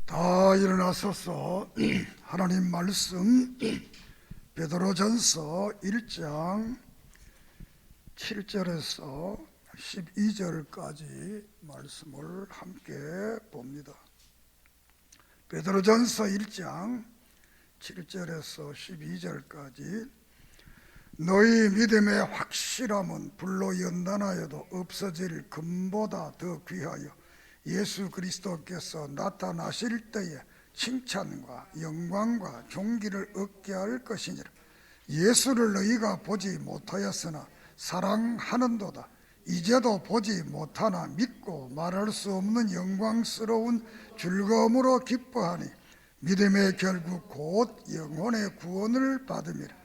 다 일어나서서 하나님 말씀 베드로전서 1장 7절에서 12절까지 말씀을 함께 봅니다. 베드로전서 1장 7절에서 12절까지 너희 믿음의 확실함은 불로 연단하여도 없어질 금보다 더 귀하여 예수 그리스도께서 나타나실 때에 칭찬과 영광과 존귀를 얻게 할 것이니라. 예수를 너희가 보지 못하였으나 사랑하는도다. 이제도 보지 못하나 믿고 말할 수 없는 영광스러운 즐거움으로 기뻐하니 믿음의 결국 곧 영혼의 구원을 받음이라.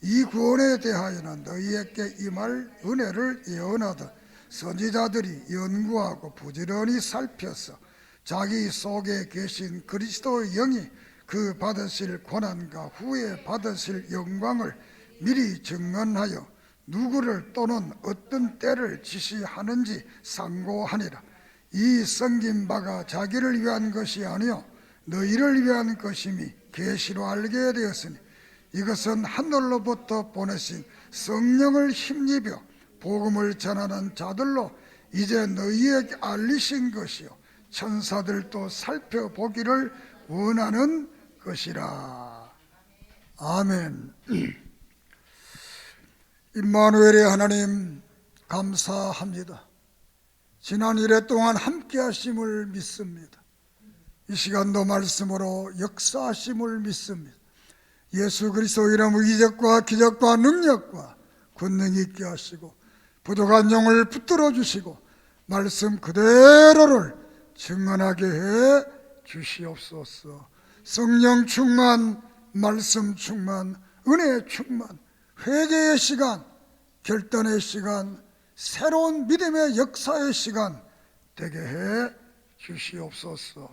이 구원에 대하여는 너희에게 임할 은혜를 예언하듯 선지자들이 연구하고 부지런히 살펴서 자기 속에 계신 그리스도의 영이 그 받으실 고난과 후에 받으실 영광을 미리 증언하여 누구를 또는 어떤 때를 지시하는지 상고하니라. 이 섬긴 바가 자기를 위한 것이 아니요 너희를 위한 것임이 계시로 알게 되었으니 이것은 하늘로부터 보내신 성령을 힘입어 복음을 전하는 자들로 이제 너희에게 알리신 것이요 천사들도 살펴보기를 원하는 것이라. 아멘. 임마누엘의 하나님 감사합니다. 지난 일해 동안 함께 하심을 믿습니다. 이 시간도 말씀으로 역사하심을 믿습니다. 예수 그리스도 이름 의적과 기적과 능력과 권능이 있게 하시고 부족한 영을 붙들어 주시고 말씀 그대로를 증언하게 해 주시옵소서. 성령 충만, 말씀 충만, 은혜 충만, 회개의 시간, 결단의 시간, 새로운 믿음의 역사의 시간 되게 해 주시옵소서.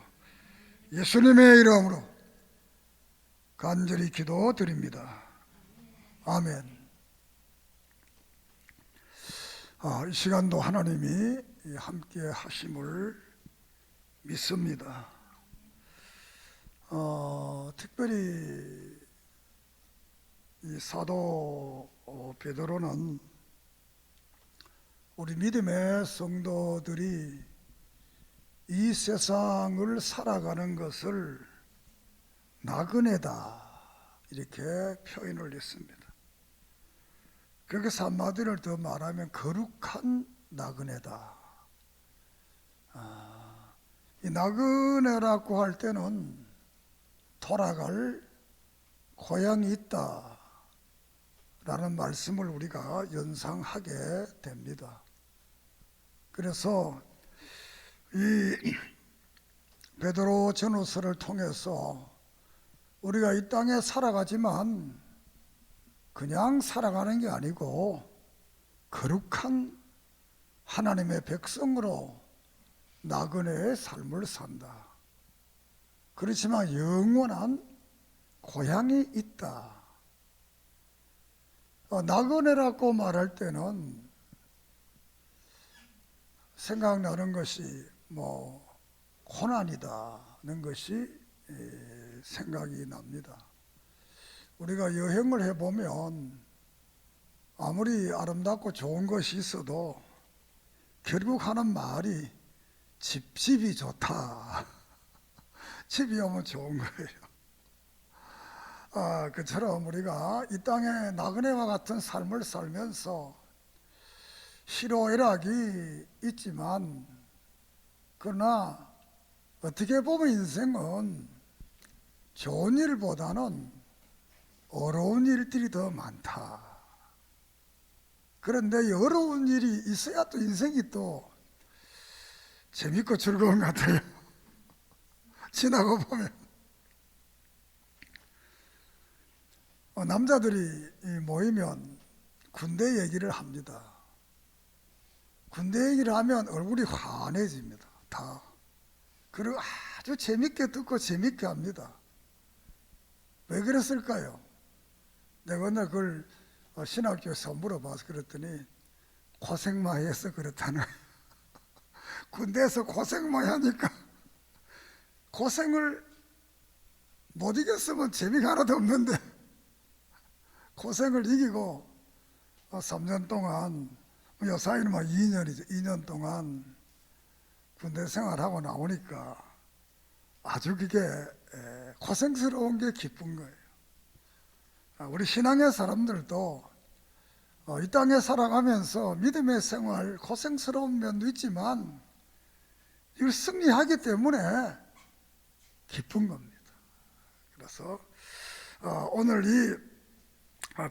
예수님의 이름으로 간절히 기도드립니다. 아멘. 이 시간도 하나님이 함께 하심을 믿습니다. 특별히 이 사도 베드로는 우리 믿음의 성도들이 이 세상을 살아가는 것을 나그네다 이렇게 표현을 했습니다. 그렇게 한마디를 더 말하면 거룩한 나그네다. 이 나그네라고 할 때는 돌아갈 고향이 있다 라는 말씀을 우리가 연상하게 됩니다. 그래서 이 베드로 전후서를 통해서 우리가 이 땅에 살아가지만 그냥 살아가는 게 아니고 거룩한 하나님의 백성으로 나그네의 삶을 산다. 그렇지만 영원한 고향이 있다. 나그네라고 말할 때는 생각나는 것이 고난이다는 것이 생각이 납니다. 우리가 여행을 해보면 아무리 아름답고 좋은 것이 있어도 결국 하는 말이 집이 좋다. 집이 오면 좋은 거예요. 그처럼 우리가 이 땅에 나그네와 같은 삶을 살면서 희로애락이 있지만 그러나 어떻게 보면 인생은 좋은 일보다는 어려운 일들이 더 많다. 그런데 어려운 일이 있어야 또 인생이 또 재밌고 즐거운 것 같아요. 지나고 보면 남자들이 모이면 군대 얘기를 합니다. 군대 얘기를 하면 얼굴이 환해집니다. 다. 그리고 아주 재밌게 듣고 재밌게 합니다. 왜 그랬을까요? 내가 오늘 그걸 신학교에서 물어봐서 그랬더니 고생만 해서 그렇다는 군대에서 고생만 하니까 고생을 못 이겼으면 재미가 하나도 없는데 고생을 이기고 3년 동안, 요사이는 2년이죠. 2년 동안 군대 생활하고 나오니까 아주 그게 고생스러운 게 기쁜 거예요. 우리 신앙의 사람들도 이 땅에 살아가면서 믿음의 생활 고생스러운 면도 있지만 이걸 승리하기 때문에 기쁜 겁니다. 그래서 오늘 이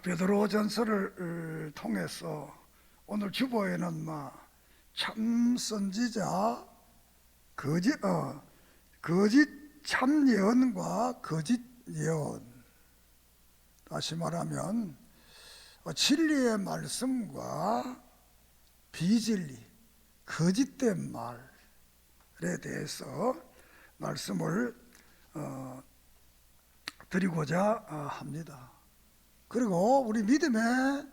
베드로전서를 통해서 오늘 주보에는 참 선지자, 거짓 참 예언과 거짓 예언, 다시 말하면 진리의 말씀과 비진리, 거짓된 말에 대해서 말씀을 드리고자 합니다. 그리고 우리 믿음의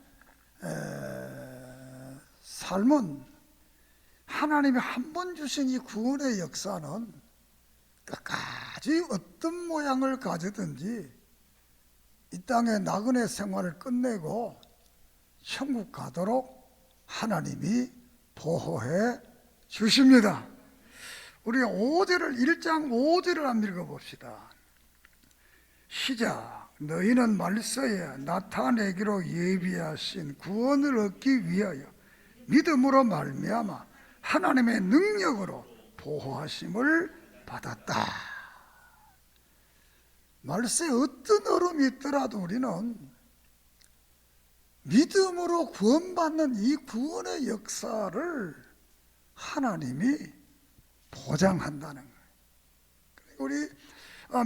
삶은 하나님이 한 번 주신 이 구원의 역사는 끝까지 어떤 모양을 가지든지 이 땅의 나그네 생활을 끝내고 천국 가도록 하나님이 보호해 주십니다. 우리가 1장 5절을 한번 읽어봅시다. 시작. 너희는 말세에 나타내기로 예비하신 구원을 얻기 위하여 믿음으로 말미암아 하나님의 능력으로 보호하심을 받았다. 말세에 어떤 어려움이 있더라도 우리는 믿음으로 구원받는 이 구원의 역사를 하나님이 보장한다는 거예요. 우리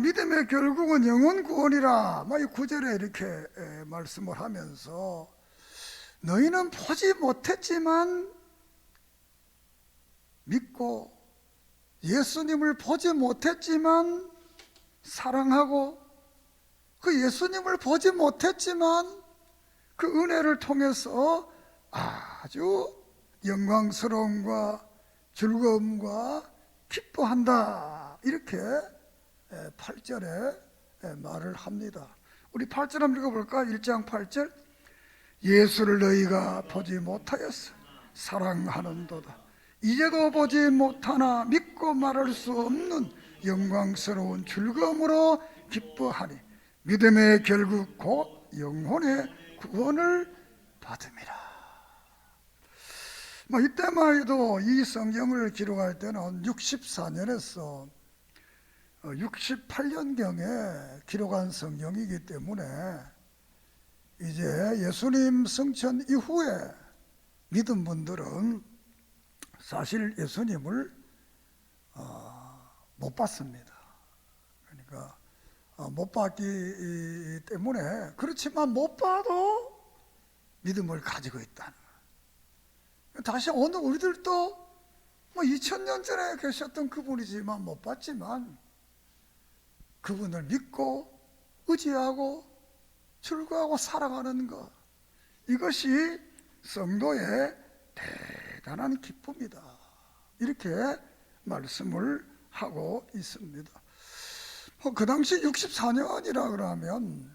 믿음의 결국은 영혼 구원이라 이 9절에 이렇게 말씀을 하면서 너희는 보지 못했지만 믿고 예수님을 보지 못했지만 사랑하고 그 예수님을 보지 못했지만 그 은혜를 통해서 아주 영광스러움과 즐거움과 기뻐한다. 이렇게 8절에 말을 합니다. 우리 8절 한번 읽어볼까? 1장 8절. 예수를 너희가 보지 못하였어 사랑하는도다. 이제도 보지 못하나 믿고 말할 수 없는 영광스러운 즐거움으로 기뻐하니 믿음의 결국 곧 영혼의 구원을 받음이라. 이때만 해도 이 성경을 기록할 때는 64년에서 68년경에 기록한 성경이기 때문에 이제 예수님 승천 이후에 믿은 분들은 사실 예수님을 못 봤습니다. 그러니까 못 봤기 때문에, 그렇지만 못 봐도 믿음을 가지고 있다는 거예요. 다시 오늘 우리들도 2000년 전에 계셨던 그분이지만 못 봤지만 그분을 믿고 의지하고 즐거워하고 살아가는 것, 이것이 성도의 대단한 기쁨이다. 이렇게 말씀을 하고 있습니다. 그 당시 64년이라 그러면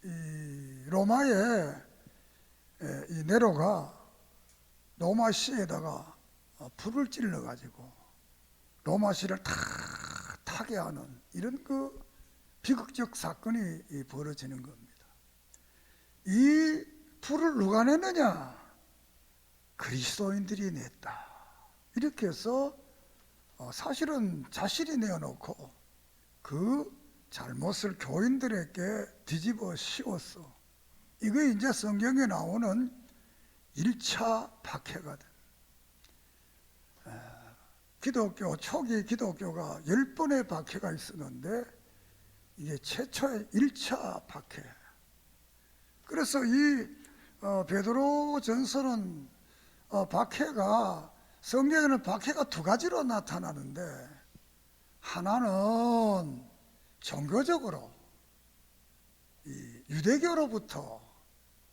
이 로마의 이 네로가 로마시에다가 불을 찔러 가지고 로마시를 다 타게 하는 이런 그 비극적 사건이 벌어지는 겁니다. 이 불을 누가 냈느냐? 그리스도인들이 냈다. 이렇게 해서 사실은 자신이 내어놓고 그 잘못을 교인들에게 뒤집어 씌웠어. 이게 이제 성경에 나오는 1차 박해가 돼. 기독교, 초기 기독교가 10번의 박해가 있었는데 이게 최초의 1차 박해. 그래서 이 베드로 전서는 박해가, 성경에는 박해가 두 가지로 나타나는데, 하나는 종교적으로 이 유대교로부터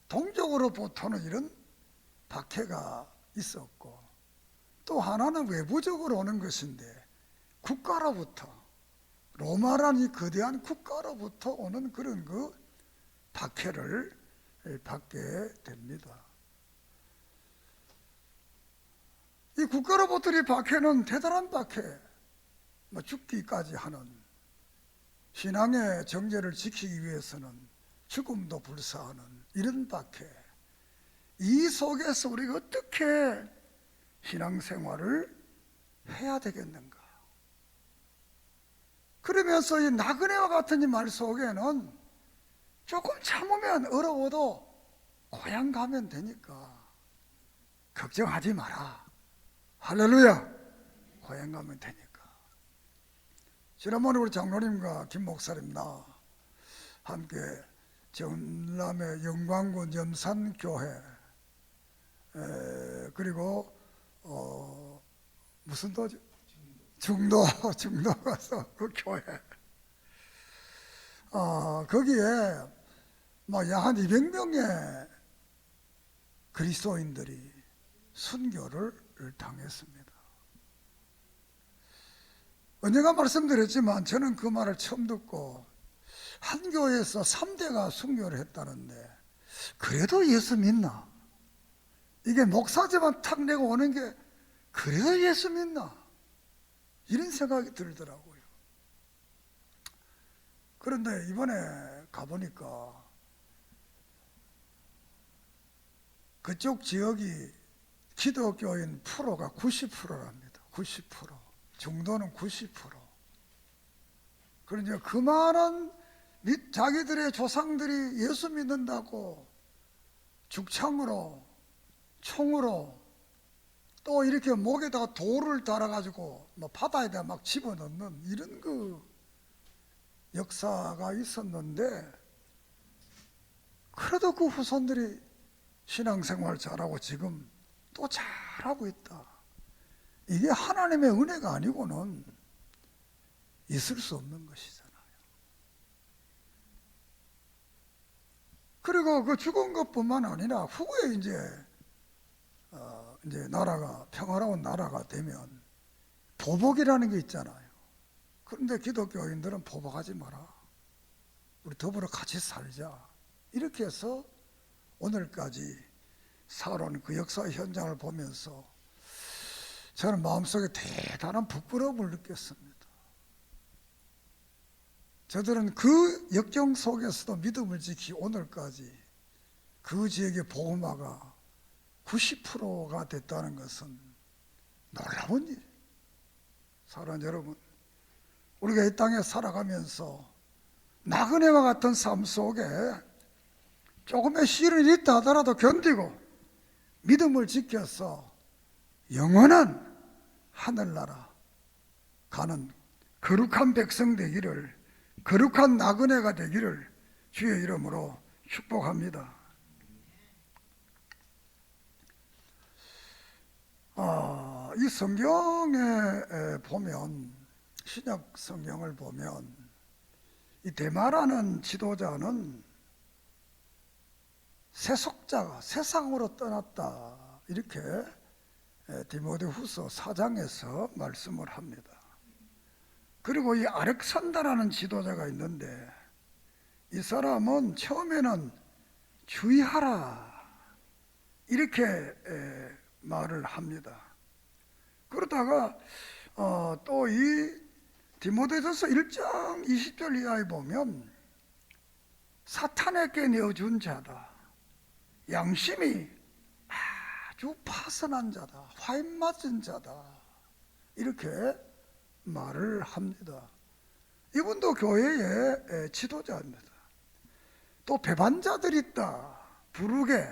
동쪽으로부터는 이런 박해가 있었고, 또 하나는 외부적으로 오는 것인데 국가로부터, 로마라는 이 거대한 국가로부터 오는 그런 그 박해를 받게 됩니다. 이 국가로부터 이 박해는 대단한 박해, 죽기까지 하는, 신앙의 정죄를 지키기 위해서는 죽음도 불사하는 이런 박해, 이 속에서 우리가 어떻게 신앙생활을 해야 되겠는가? 그러면서 이 나그네와 같은 이 말 속에는 조금 참으면 어려워도 고향 가면 되니까 걱정하지 마라. 할렐루야. 고향 가면 되니까. 지난번에 우리 장로님과 김 목사님 나 함께 전남의 영광군 염산교회, 그리고 무슨 도죠? 중도 가서 그 교회, 거기에 약 한 200명의 그리스도인들이 순교를 당했습니다. 언젠가 말씀드렸지만 저는 그 말을 처음 듣고, 한 교회에서 3대가 순교를 했다는데 그래도 예수 믿나? 이게 목사제만 탁 내고 오는 게 그래도 예수 믿나? 이런 생각이 들더라고요. 그런데 이번에 가보니까 그쪽 지역이 기독교인 프로가 90%랍니다. 90%. 중도는 90%. 그러니까 그 많은 자기들의 조상들이 예수 믿는다고 죽창으로, 총으로, 또 이렇게 목에다가 돌을 달아가지고 바다에다 막 집어넣는 이런 그 역사가 있었는데, 그래도 그 후손들이 신앙생활 잘하고 지금 또 잘하고 있다. 이게 하나님의 은혜가 아니고는 있을 수 없는 것이잖아요. 그리고 그 죽은 것뿐만 아니라 후에 이제 나라가 평화로운 나라가 되면 보복이라는 게 있잖아요. 그런데 기독교인들은 보복하지 마라. 우리 더불어 같이 살자. 이렇게 해서 오늘까지 살아온 그 역사 현장을 보면서 저는 마음속에 대단한 부끄러움을 느꼈습니다. 저들은 그 역경 속에서도 믿음을 지키 오늘까지 그 지역의 복음화가 90%가 됐다는 것은 놀라운 일. 사랑하는 여러분, 우리가 이 땅에 살아가면서 나그네와 같은 삶 속에 조금의 시련이 있다 하더라도 견디고 믿음을 지켜서 영원한 하늘나라 가는 거룩한 백성 되기를, 거룩한 나그네가 되기를 주의 이름으로 축복합니다. 이 성경에 보면, 신약 성경을 보면 이 데마라는 지도자는 세속자가 세상으로 떠났다, 이렇게 디모데후서 4장에서 말씀을 합니다. 그리고 이 알렉산더라는 지도자가 있는데, 이 사람은 처음에는 주의하라 이렇게 말을 합니다. 그러다가 또 이 디모데전서 1장 20절 이하에 보면 사탄에게 내어준 자다, 양심이 아주 파선한 자다, 화인 맞은 자다, 이렇게 말을 합니다. 이분도 교회의 지도자입니다. 또 배반자들이 있다. 부르게,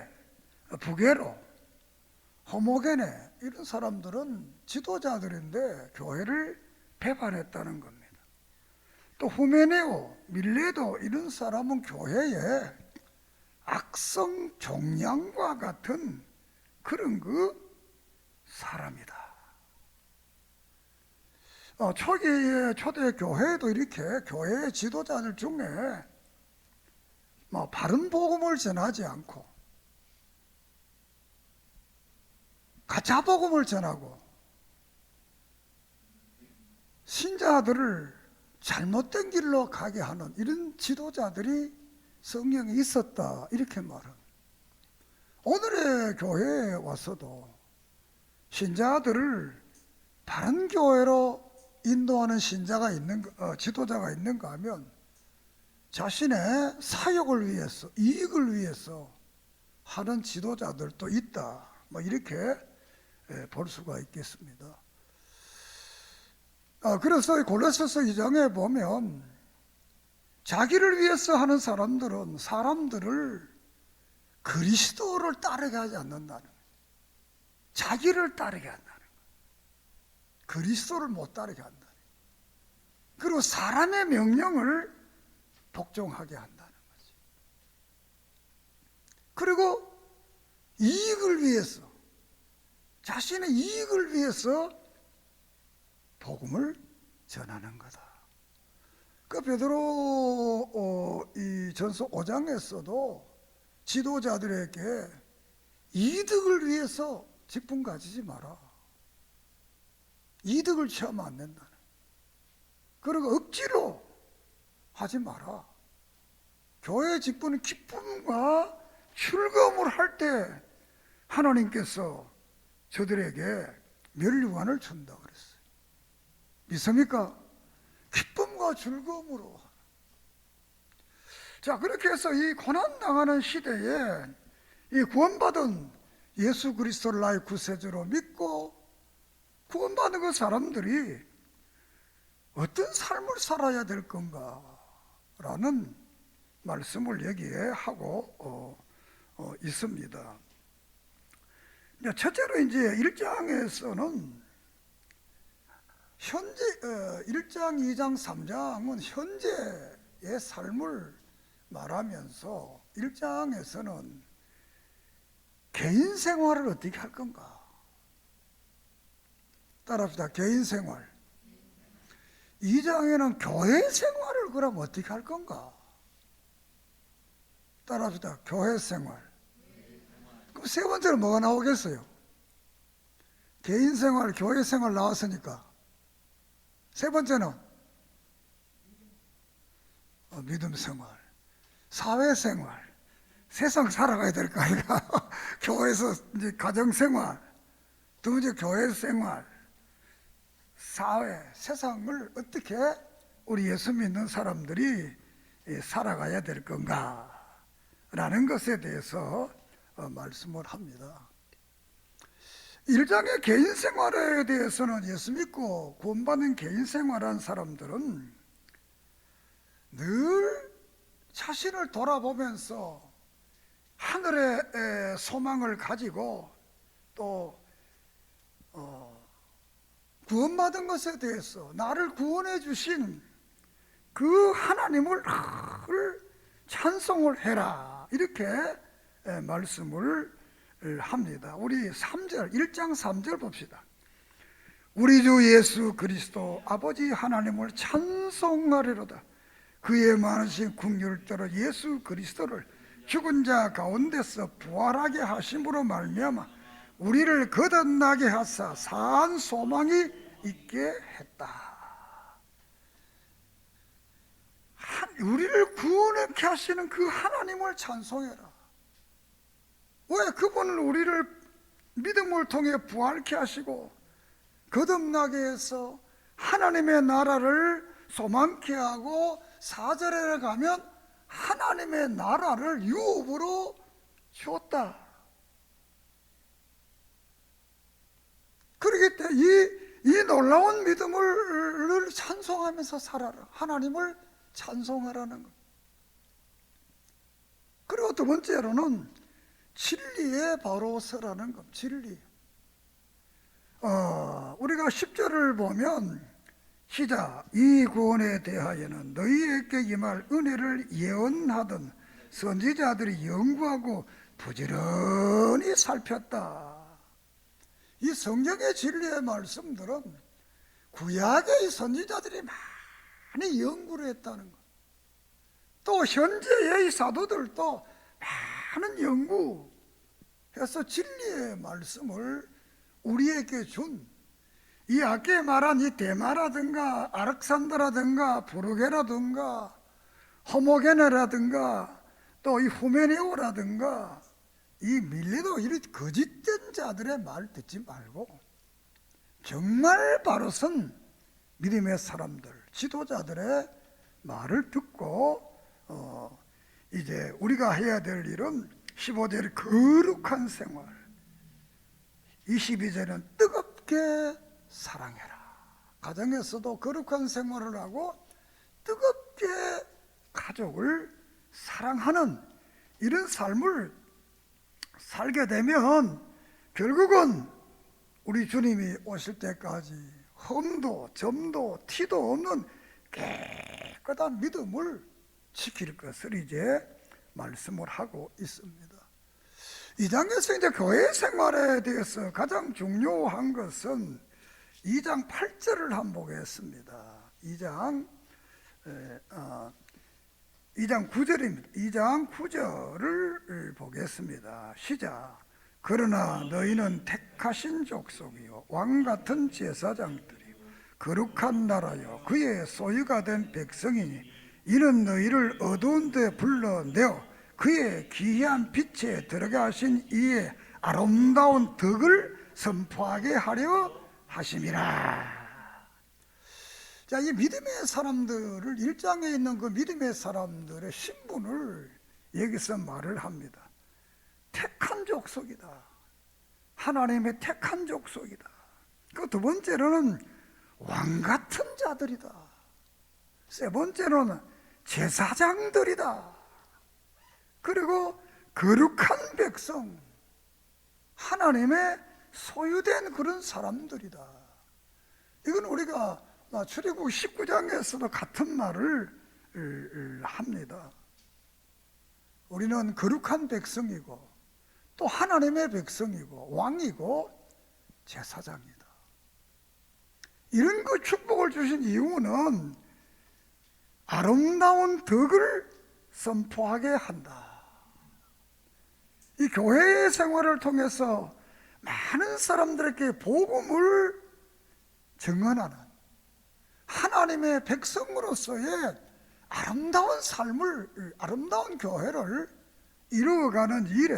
부게로, 호모게네, 이런 사람들은 지도자들인데 교회를 배반했다는 겁니다. 또 후메네오, 밀레도, 이런 사람은 교회에 악성 종양과 같은 그런 그 사람이다. 초기에 초대 교회도 이렇게 교회의 지도자들 중에 바른 복음을 전하지 않고 가짜 복음을 전하고 신자들을 잘못된 길로 가게 하는 이런 지도자들이 성경에 있었다, 이렇게 말합니다. 오늘의 교회에 와서도 신자들을 바른 교회로 인도하는 지도자가 있는가 하면 자신의 사역을 위해서, 이익을 위해서 하는 지도자들도 있다, 이렇게 볼 수가 있겠습니다. 그래서 골로새서 2장에 보면 자기를 위해서 하는 사람들은 사람들을 그리스도를 따르게 하지 않는다는 거예요. 자기를 따르게 한다는 거예요. 그리스도를 못 따르게 한다는 거예요. 그리고 사람의 명령을 복종하게 한다는 거죠. 그리고 이익을 위해서, 자신의 이익을 위해서 복음을 전하는 거다. 그 베드로 이 전서 5장에서도 지도자들에게 이득을 위해서 직분 가지지 마라, 이득을 취하면 안 된다는, 그리고 억지로 하지 마라. 교회 직분은 기쁨과 즐거움을 할 때 하나님께서 저들에게 면류관을 준다 그랬어요. 믿습니까? 기쁨과 즐거움으로. 자, 그렇게 해서 이 고난당하는 시대에 이 구원받은 예수 그리스도를 나의 구세주로 믿고 구원받은 그 사람들이 어떤 삶을 살아야 될 건가 라는 말씀을 여기에 하고 있습니다. 첫째로 이제 1장에서는 현재 1장, 2장, 3장은 현재의 삶을 말하면서 1장에서는 개인 생활을 어떻게 할 건가? 따라합시다. 개인 생활. 2장에는 교회 생활을 그럼 어떻게 할 건가? 따라합시다. 교회 생활. 그럼 세 번째는 뭐가 나오겠어요? 개인 생활, 교회 생활 나왔으니까 세 번째는 믿음 생활, 사회 생활, 세상 살아가야 될 거 아닌가? 교회에서 이제 가정 생활, 두 번째 교회 생활, 사회, 세상을 어떻게 우리 예수 믿는 사람들이 살아가야 될 건가? 라는 것에 대해서 말씀을 합니다. 1장의 개인 생활에 대해서는 예수 믿고 구원받는 개인 생활한 사람들은 늘 자신을 돌아보면서 하늘의 소망을 가지고 또 구원받은 것에 대해서 나를 구원해 주신 그 하나님을 찬송을 해라, 이렇게 말씀을 합니다. 우리 3절, 1장 3절 봅시다. 우리 주 예수 그리스도 아버지 하나님을 찬송하리로다. 그의 많으신 긍휼대로 예수 그리스도를 죽은 자 가운데서 부활하게 하심으로 말미암아 우리를 거듭나게 하사 산 소망이 있게 했다. 우리를 구원케 하시는 그 하나님을 찬송해라. 왜? 그분은 우리를 믿음을 통해 부활케 하시고 거듭나게 해서 하나님의 나라를 소망케 하고 4절에 가면 하나님의 나라를 유업으로 주었다. 그렇기 때문에 이 놀라운 믿음을 찬송하면서 살아라. 하나님을 찬송하라는 것. 그리고 두 번째로는 진리에 바로 서라는 것. 진리. 우리가 10절을 보면 시작. 이 구원에 대하여는 너희에게 임할 은혜를 예언하던 선지자들이 연구하고 부지런히 살폈다. 이 성경의 진리의 말씀들은 구약의 선지자들이 많이 연구를 했다는 것. 또 현재의 사도들도 많은 연구해서 진리의 말씀을 우리에게 준 이 아까 말한 이 대마라든가 아렉산더라든가 부르게라든가 호모게네라든가 또 이 후메네오라든가 이 밀레도 이런 거짓된 자들의 말 듣지 말고 정말 바로 선 믿음의 사람들, 지도자들의 말을 듣고 이제 우리가 해야 될 일은 15절 거룩한 생활, 22절은 뜨겁게 사랑해라. 가정에서도 거룩한 생활을 하고 뜨겁게 가족을 사랑하는 이런 삶을 살게 되면 결국은 우리 주님이 오실 때까지 흠도 점도 티도 없는 깨끗한 믿음을 지킬 것을 이제 말씀을 하고 있습니다. 이 장에서 이제 교회 생활에 대해서 가장 중요한 것은 2장 8절을 한번 보겠습니다. 2장 9절입니다. 2장 9절을 보겠습니다. 시작. 그러나 너희는 택하신 족속이요 왕같은 제사장들이요 거룩한 나라요 그의 소유가 된 백성이니 이는 너희를 어두운 데 불러내어 그의 기이한 빛에 들어가 하신 이의 아름다운 덕을 선포하게 하려 하심이라. 자, 이 믿음의 사람들을 1장에 있는 그 믿음의 사람들의 신분을 여기서 말을 합니다. 택한 족속이다. 하나님의 택한 족속이다. 그 두 번째로는 왕같은 자들이다. 세 번째로는 제사장들이다. 그리고 거룩한 백성, 하나님의 소유된 그런 사람들이다. 이건 우리가 출애굽 19장에서도 같은 말을 합니다. 우리는 거룩한 백성이고 또 하나님의 백성이고 왕이고 제사장이다. 이런 그 축복을 주신 이유는 아름다운 덕을 선포하게 한다. 이 교회 생활을 통해서 많은 사람들에게 복음을 증언하는 하나님의 백성으로서의 아름다운 삶을, 아름다운 교회를 이루어가는 일에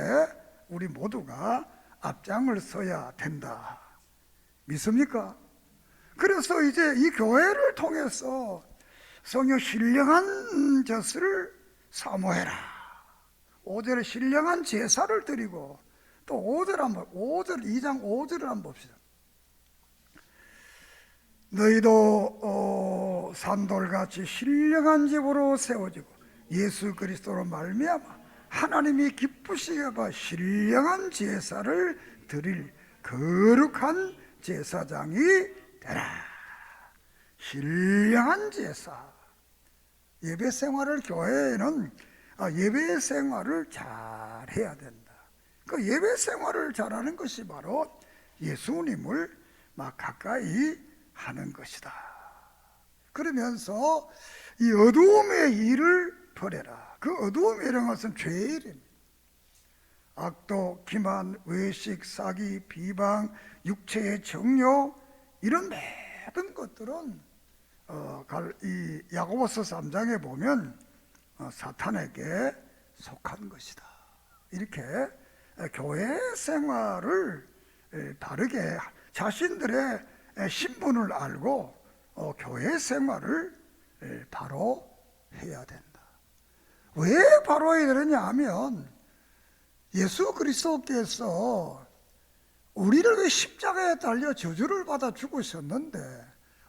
우리 모두가 앞장을 서야 된다. 믿습니까? 그래서 이제 이 교회를 통해서 성령 신령한 젖을 사모해라. 5절에 신령한 제사를 드리고 또 2장 5절을 한번 봅시다. 너희도 산돌같이 신령한 집으로 세워지고 예수 그리스도로 말미암아 하나님이 기쁘시게 봐 신령한 제사를 드릴 거룩한 제사장이 되라. 신령한 제사. 예배 생활을 교회에는 예배 생활을 잘 해야 된다. 그 예배 생활을 잘하는 것이 바로 예수님을 막 가까이 하는 것이다. 그러면서 이 어두움의 일을 버려라. 그 어두움의 일은 것은 죄의 일입니다. 악독, 기만, 외식, 사기, 비방, 육체의 정욕 이런 모든 것들은 이 야고보서 3장에 보면 사탄에게 속한 것이다. 이렇게 교회 생활을 바르게 자신들의 신분을 알고 교회 생활을 바로 해야 된다. 왜 바로 해야 되느냐 하면 예수 그리스도께서 우리를 왜 십자가에 달려 저주를 받아 죽으셨는데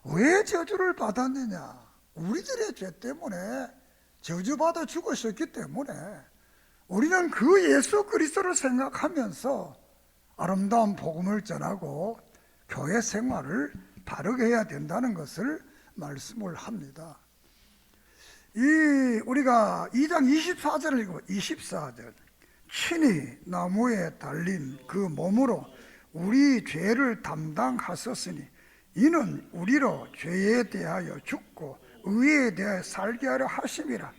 왜 저주를 받았느냐? 우리들의 죄 때문에 저주받아 죽으셨기 때문에 우리는 그 예수 그리스도를 생각하면서 아름다운 복음을 전하고 교회 생활을 바르게 해야 된다는 것을 말씀을 합니다. 우리가 2장 24절을 읽고 24절 친히 나무에 달린 그 몸으로 우리 죄를 담당하셨으니 이는 우리로 죄에 대하여 죽고 의에 대하여 살게 하려 하심이라.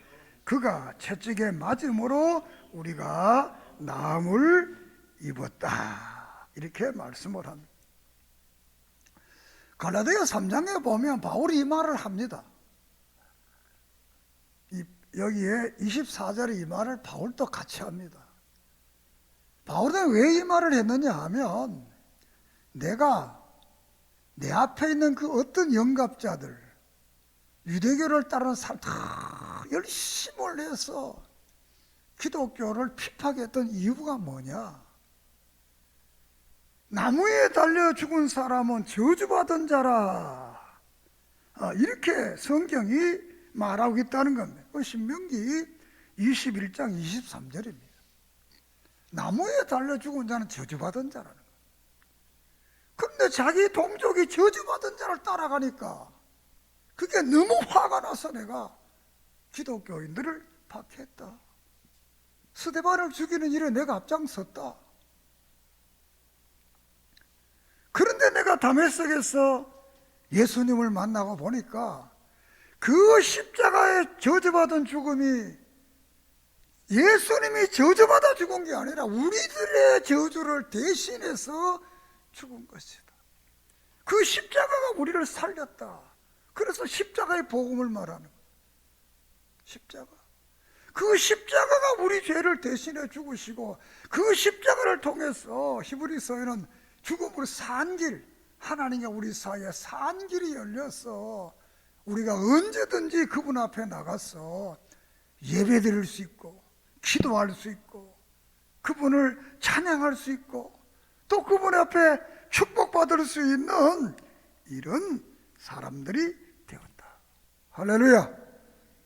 그가 채찍에 맞음으로 우리가 나음을 입었다. 이렇게 말씀을 합니다. 갈라디아 3장에 보면 바울이 이 말을 합니다. 여기에 24절에 이 말을 바울도 같이 합니다. 바울은 왜 이 말을 했느냐 하면, 내가 내 앞에 있는 그 어떤 영갑자들, 유대교를 따르는 사람 다 열심을 해서 기독교를 핍박했던 이유가 뭐냐? 나무에 달려 죽은 사람은 저주받은 자라, 이렇게 성경이 말하고 있다는 겁니다. 신명기 21장 23절입니다. 나무에 달려 죽은 자는 저주받은 자라는 거예요. 그런데 자기 동족이 저주받은 자를 따라가니까 그게 너무 화가 나서 내가 기독교인들을 박해했다. 스데반을 죽이는 일에 내가 앞장섰다. 그런데 내가 다메섹에서 예수님을 만나고 보니까 그 십자가에 저주받은 죽음이 예수님이 저주받아 죽은 게 아니라 우리들의 저주를 대신해서 죽은 것이다. 그 십자가가 우리를 살렸다. 그래서 십자가의 복음을 말하는 거예요. 십자가. 그 십자가가 우리 죄를 대신해 죽으시고, 그 십자가를 통해서 히브리서에는 죽음으로 산 길, 하나님과 우리 사이에 산 길이 열려서 우리가 언제든지 그분 앞에 나가서 예배드릴 수 있고, 기도할 수 있고, 그분을 찬양할 수 있고, 또 그분 앞에 축복받을 수 있는 이런 사람들이 되었다. 할렐루야.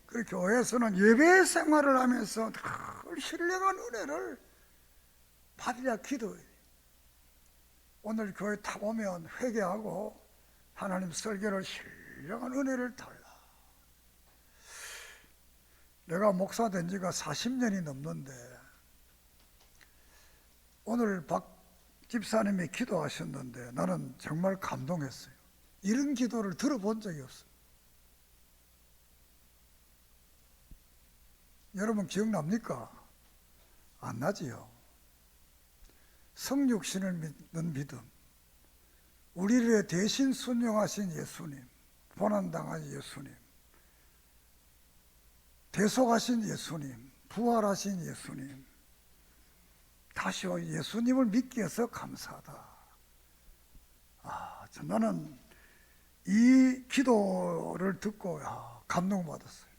그 교회에서는 예배 생활을 하면서 늘 신령한 은혜를 받으려 기도해요. 오늘 교회 타보면 회개하고 하나님 설교를 신령한 은혜를 달라. 내가 목사 된 지가 40년이 넘는데 오늘 박 집사님이 기도하셨는데 나는 정말 감동했어요. 이런 기도를 들어본 적이 없어요. 여러분 기억납니까? 안 나지요. 성육신을 믿는 믿음, 우리를 대신 순종하신 예수님, 고난당한 예수님, 대속하신 예수님, 부활하신 예수님, 다시 예수님을 믿기 위해서 감사하다. 나는 이 기도를 듣고 감동받았어요.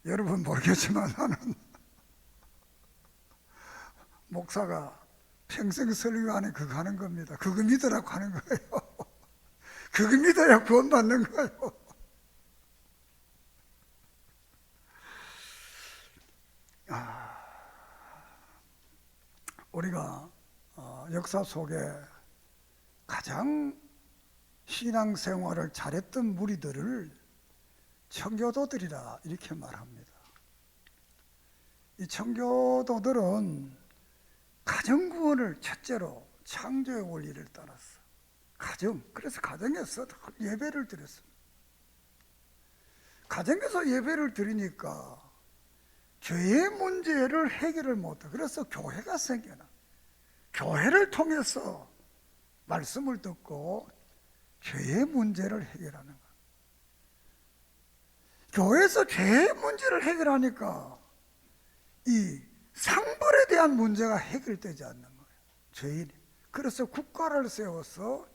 여러분 모르겠지만 나는 목사가 평생 설교 안에 그거 하는 겁니다. 그거 믿으라고 하는 거예요. 그거 믿어야 구원 받는 거예요. 우리가 역사 속에 가장 신앙생활을 잘했던 무리들을 청교도들이라 이렇게 말합니다. 이 청교도들은 가정구원을 첫째로 창조의 원리를 따랐어. 그래서 가정에서 예배를 드렸습니다. 가정에서 예배를 드리니까 죄의 문제를 해결을 못해. 그래서 교회가 생겨나. 교회를 통해서 말씀을 듣고 죄의 문제를 해결하는 거야. 교회에서 죄의 문제를 해결하니까 이 상벌에 대한 문제가 해결되지 않는 거예요. 죄인이. 그래서 국가를 세워서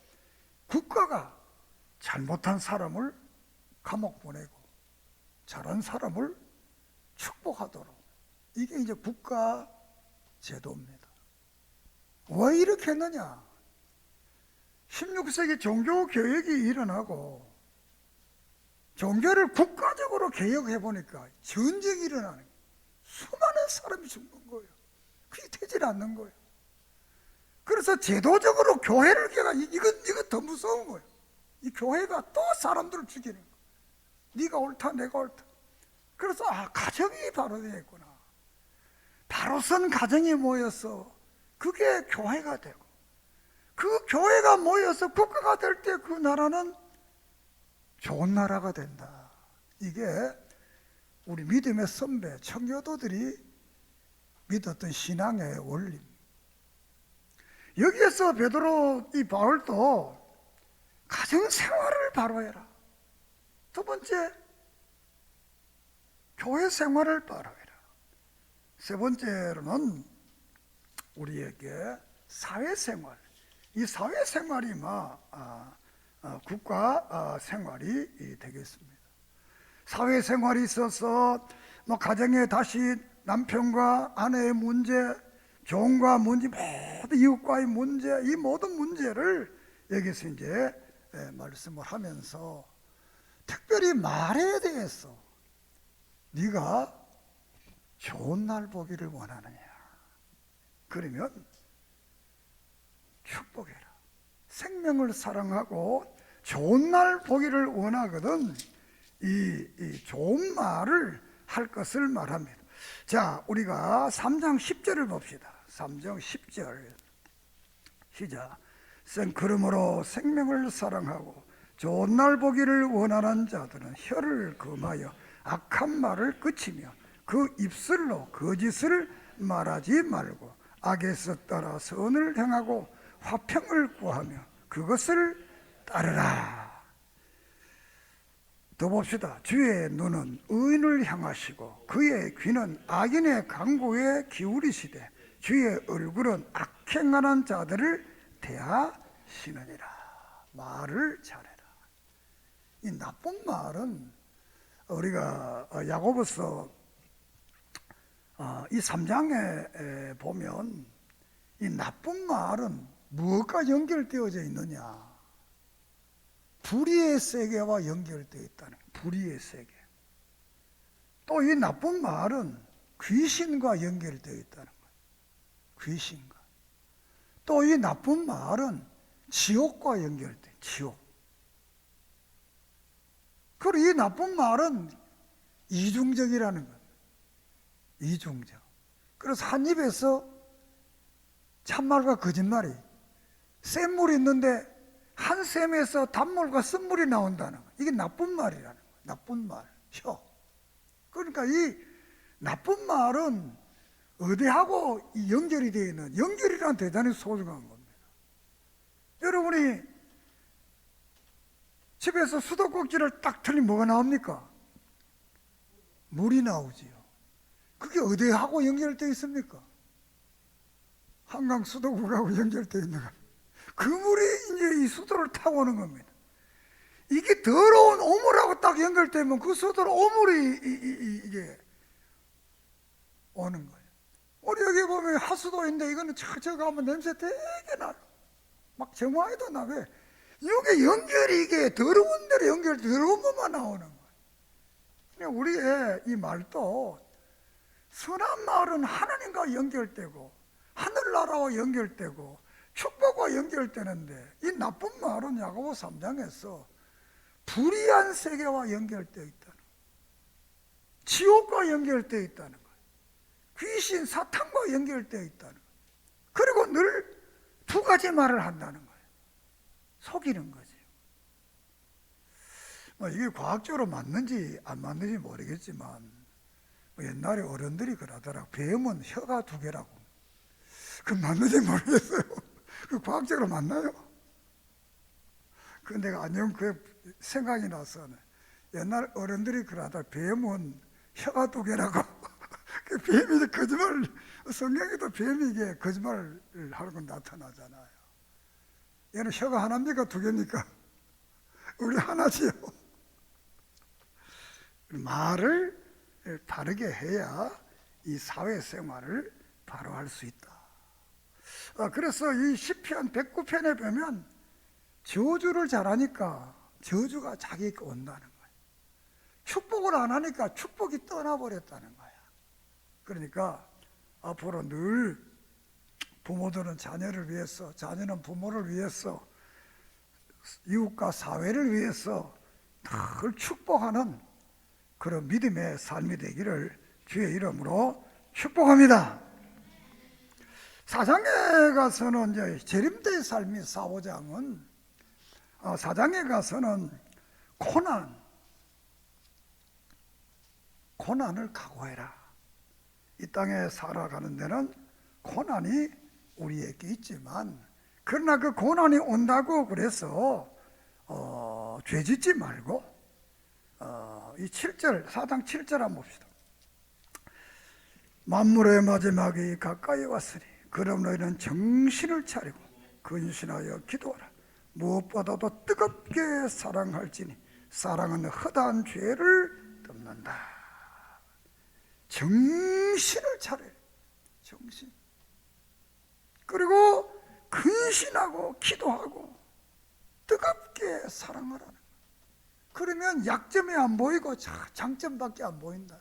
국가가 잘못한 사람을 감옥 보내고 잘한 사람을 축복하도록. 이게 이제 국가 제도입니다. 왜 이렇게 했느냐? 16세기 종교개혁이 일어나고 종교를 국가적으로 개혁해 보니까 전쟁이 일어나는 거예요. 수많은 사람이 죽는 거예요. 그게 되질 않는 거예요. 그래서 제도적으로 교회를 개혁, 이건 더 무서운 거예요. 이 교회가 또 사람들을 죽이는 거예요. 네가 옳다, 내가 옳다. 그래서 가정이 바로 되겠구나. 바로 선 가정이 모여서 그게 교회가 되고, 그 교회가 모여서 국가가 될 때 그 나라는 좋은 나라가 된다. 이게 우리 믿음의 선배 청교도들이 믿었던 신앙의 원리. 여기에서 베드로 이 바울도 가정생활을 바로 해라. 두 번째, 교회 생활을 바로 해라. 세 번째로는 우리에게 사회생활, 이 사회생활이 국가 생활이 되겠습니다. 사회생활이 있어서 가정에 다시 남편과 아내의 문제, 종과 문제, 모든 이웃과의 문제, 이 모든 문제를 여기서 이제 말씀을 하면서 특별히 말에 대해서 네가 좋은 날 보기를 원하느냐, 그러면 축복해라. 생명을 사랑하고 좋은 날 보기를 원하거든 이 좋은 말을 할 것을 말합니다. 자, 우리가 3장 10절을 봅시다. 3장 10절 시작. 그러므로 생명을 사랑하고 좋은 날 보기를 원하는 자들은 혀를 금하여 악한 말을 그치며 그 입술로 거짓을 말하지 말고 악에서 떠나 선을 행하고 화평을 구하며 그것을 따르라. 더 봅시다. 주의 눈은 의인을 향하시고 그의 귀는 악인의 강구에 기울이시되 주의 얼굴은 악행하는 자들을 대하시느니라. 말을 잘해라. 이 나쁜 말은 우리가 야고보서 이 3장에 보면 이 나쁜 말은 무엇과 연결되어져 있느냐? 불의의 세계와 연결되어 있다는 거예요. 불의의 세계. 또 이 나쁜 말은 귀신과 연결되어 있다는 거예요. 귀신과. 또 이 나쁜 말은 지옥과 연결돼요. 지옥. 그리고 이 나쁜 말은 이중적이라는 거예요. 이중적. 그래서 한 입에서 참말과 거짓말이, 샘물이 있는데 한 샘에서 단물과 쓴물이 나온다는 거예요. 이게 나쁜 말이라는 거예요. 나쁜 말, 혀. 그러니까 이 나쁜 말은 어디하고 연결이 되어 있는, 연결이란 대단히 소중한 겁니다. 여러분이 집에서 수도꼭지를 딱 틀리면 뭐가 나옵니까? 물이 나오지요. 그게 어디하고 연결되어 있습니까? 한강 수도국하고 연결되어 있는 거예요. 그 물이 이제 이 수도를 타고 오는 겁니다. 이게 더러운 오물하고 딱 연결되면 그 수도로 오물이 이게 오는 거예요. 우리 여기 보면 하수도인데 이거는 저 가면 냄새 되게 나요. 막 정화에도 나게. 이게 연결이 이게 더러운 데로 연결, 더러운 것만 나오는 거예요. 우리의 이 말도 선한 말은 하나님과 연결되고 하늘나라와 연결되고 축복과 연결되는데 이 나쁜 말은 야고보 3장에서 불의한 세계와 연결되어 있다는 거예요. 지옥과 연결되어 있다는 거예요. 귀신, 사탄과 연결되어 있다는 거예요. 그리고 늘 두 가지 말을 한다는 거예요. 속이는 거죠. 이게 과학적으로 맞는지 안 맞는지 모르겠지만 옛날에 어른들이 그러더라고. 뱀은 혀가 두 개라고. 그 맞는지 모르겠어요. 그 과학적으로 맞나요? 그 내가 안녕 그 생각이 나서 옛날 어른들이 그러더라. 뱀은 혀가 두 개라고. 그 뱀이 거짓말, 성경에도 뱀이 이게 거짓말을 하는 건 나타나잖아요. 얘는 혀가 하나입니까? 두 개입니까? 우리 하나지요. 말을 바르게 해야 이 사회생활을 바로 할 수 있다. 그래서 이 시편 109편에 보면 저주를 잘하니까 저주가 자기에게 온다는 거예요. 축복을 안 하니까 축복이 떠나버렸다는 거야. 그러니까 앞으로 늘 부모들은 자녀를 위해서, 자녀는 부모를 위해서, 이웃과 사회를 위해서 늘 축복하는 그런 믿음의 삶이 되기를 주의 이름으로 축복합니다. 4장에 가서는 이제 재림대의 삶이 4~5장은 4장에 가서는 고난을 각오해라. 이 땅에 살아가는 데는 고난이 우리에게 있지만 그러나 그 고난이 온다고 그래서 죄 짓지 말고 이 7절 4장 7절 한번 봅시다. 만물의 마지막이 가까이 왔으니 그럼 너희는 정신을 차리고 근신하여 기도하라. 무엇보다도 뜨겁게 사랑할지니 사랑은 허다한 죄를 덮는다. 정신을 차려. 정신. 그리고 근신하고 기도하고 뜨겁게 사랑하라는. 그러면 약점이 안 보이고 장점밖에 안 보인다.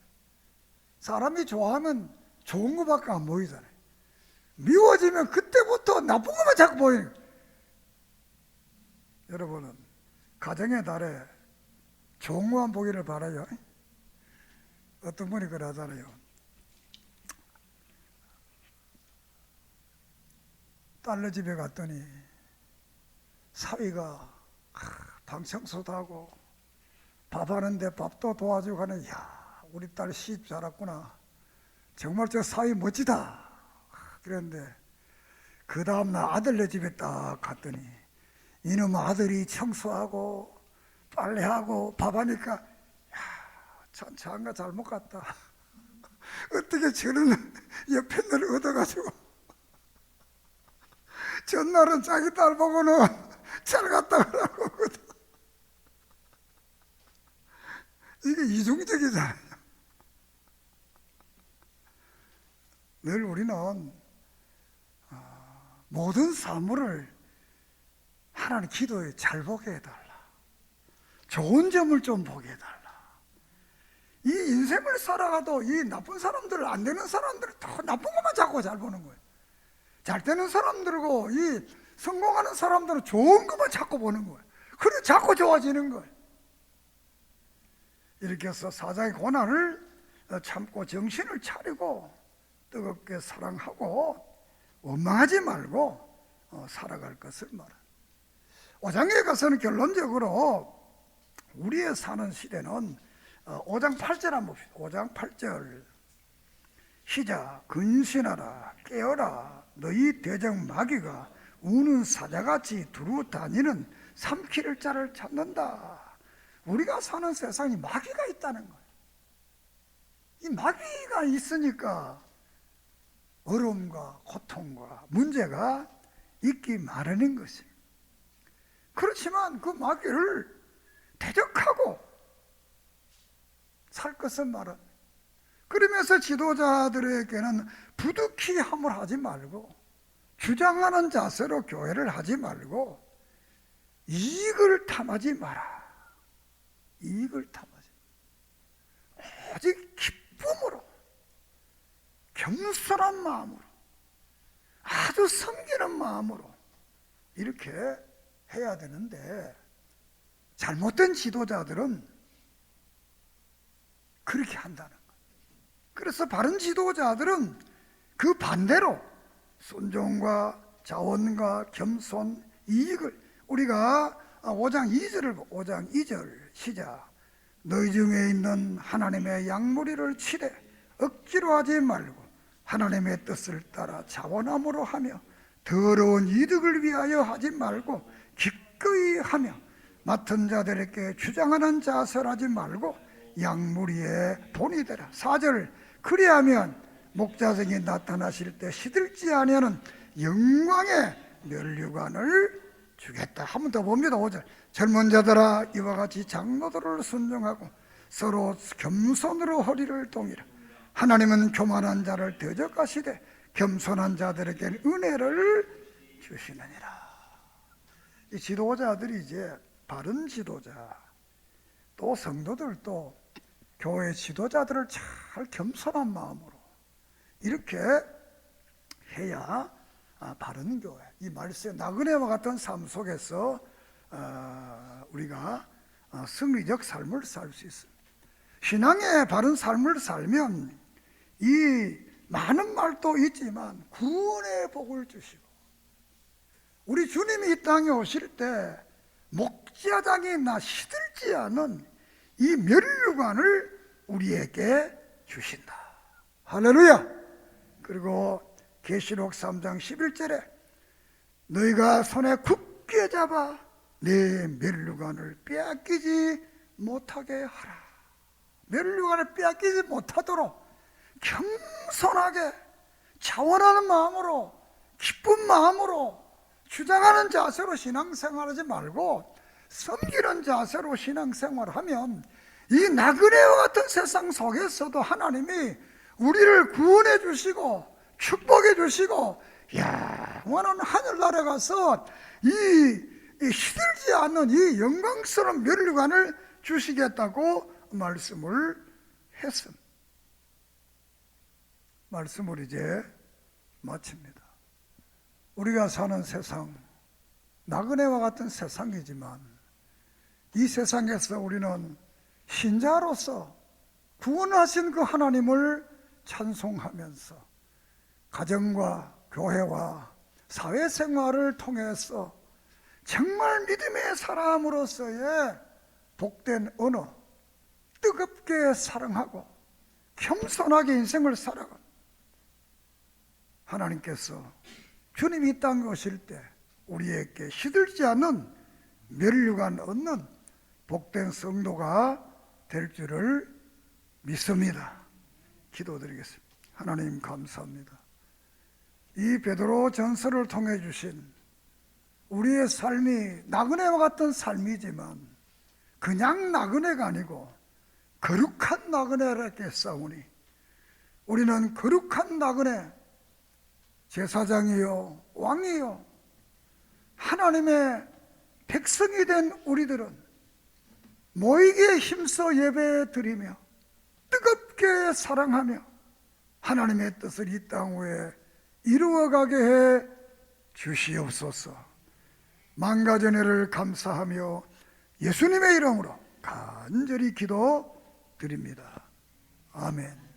사람이 좋아하면 좋은 것밖에 안 보이잖아요. 미워지면 그때부터 나쁜 것만 자꾸 보이는 거예요. 여러분은 가정의 달에 좋은 것만 보기를 바라요. 어떤 분이 그러잖아요. 딸네 집에 갔더니 사위가 방 청소도 하고 밥하는데 밥도 도와주고 하는, 야, 우리 딸 시집 잘했구나. 정말 저 사위 멋지다. 그랬는데 그 다음날 아들네 집에 딱 갔더니 이놈 아들이 청소하고 빨래하고 밥하니까, 야, 참 장가 잘못 갔다. 어떻게 저런 옆편을 얻어가지고 전날은 자기 딸 보고는 잘 갔다 그러고. 이게 이중적이잖아요. 늘 우리는 모든 사물을 하나님 기도에 잘 보게 해달라. 좋은 점을 좀 보게 해달라. 이 인생을 살아가도 이 나쁜 사람들, 안 되는 사람들 더 나쁜 것만 자꾸 잘 보는 거예요. 잘 되는 사람들고 이 성공하는 사람들은 좋은 것만 자꾸 보는 거예요. 그래 자꾸 좋아지는 거예요. 이렇게 해서 사자의 고난을 참고 정신을 차리고 뜨겁게 사랑하고 원망하지 말고 살아갈 것을 말합니다. 5장에 가서는 결론적으로 우리의 사는 시대는 5장 8절 한번 봅시다. 5장 8절 시작. 근신하라 깨어라 너희 대적 마귀가 우는 사자같이 두루 다니는 삼킬 자를 찾는다. 우리가 사는 세상에 마귀가 있다는 거예요. 이 마귀가 있으니까 어려움과 고통과 문제가 있기 마련인 것입니다. 그렇지만 그 마귀를 대적하고 살 것은 말은, 그러면서 지도자들에게는 부득이 함을 하지 말고 주장하는 자세로 교회를 하지 말고 이익을 탐하지 마라. 이익을 탐하지 마라. 오직 기쁨으로 겸손한 마음으로 아주 섬기는 마음으로 이렇게 해야 되는데, 잘못된 지도자들은 그렇게 한다는 거예요. 그래서 바른 지도자들은 그 반대로 순종과 자원과 겸손, 이익을, 우리가 5장 2절 시작. 너희 중에 있는 하나님의 양무리를 치되 억지로 하지 말고 하나님의 뜻을 따라 자원함으로 하며 더러운 이득을 위하여 하지 말고 기꺼이 하며 맡은 자들에게 주장하는 자설하지 말고 양무리의 본이 되라. 4절 그리하면 목자성이 나타나실 때 시들지 아니하는 영광의 면류관을 주겠다. 한 번 더 봅니다. 5절 젊은 자들아 이와 같이 장로들을 순종하고 서로 겸손으로 허리를 동이라. 하나님은 교만한 자를 대적하시되 겸손한 자들에게 은혜를 주시느니라. 이 지도자들이 이제 바른 지도자, 또 성도들도 교회 지도자들을 잘 겸손한 마음으로 이렇게 해야 바른 교회, 이 말세 나그네와 같은 삶 속에서 우리가 승리적 삶을 살 수 있습니다. 신앙의 바른 삶을 살면 이 많은 말도 있지만 구원의 복을 주시고, 우리 주님이 이 땅에 오실 때 목자장이 나 시들지 않은 이 면류관을 우리에게 주신다. 할렐루야. 그리고 계시록 3장 11절에 너희가 손에 굳게 잡아 내 면류관을 빼앗기지 못하게 하라. 면류관을 빼앗기지 못하도록 겸손하게 자원하는 마음으로, 기쁜 마음으로, 주장하는 자세로 신앙생활하지 말고 섬기는 자세로 신앙생활하면 이 나그네와 같은 세상 속에서도 하나님이 우리를 구원해 주시고 축복해 주시고 영원한 하늘나라에 가서 이 시들지 않는 이 영광스러운 면류관을 주시겠다고 말씀을 했습니다. 말씀을 이제 마칩니다. 우리가 사는 세상, 나그네와 같은 세상이지만 이 세상에서 우리는 신자로서 구원하신 그 하나님을 찬송하면서 가정과 교회와 사회생활을 통해서 정말 믿음의 사람으로서의 복된 언어, 뜨겁게 사랑하고 겸손하게 인생을 살아가 하나님께서 주님이 이 땅에 오실 때 우리에게 시들지 않는 면류관 얻는 복된 성도가 될 줄을 믿습니다. 기도드리겠습니다. 하나님 감사합니다. 이 베드로 전서를 통해 주신 우리의 삶이 나그네와 같은 삶이지만 그냥 나그네가 아니고 거룩한 나그네라겠사오니 우리는 거룩한 나그네, 제사장이요 왕이요 하나님의 백성이 된 우리들은 모이기에 힘써 예배 드리며 뜨겁게 사랑하며 하나님의 뜻을 이 땅 위에 이루어가게 해 주시옵소서. 만가전에를 감사하며 예수님의 이름으로 간절히 기도드립니다. 아멘.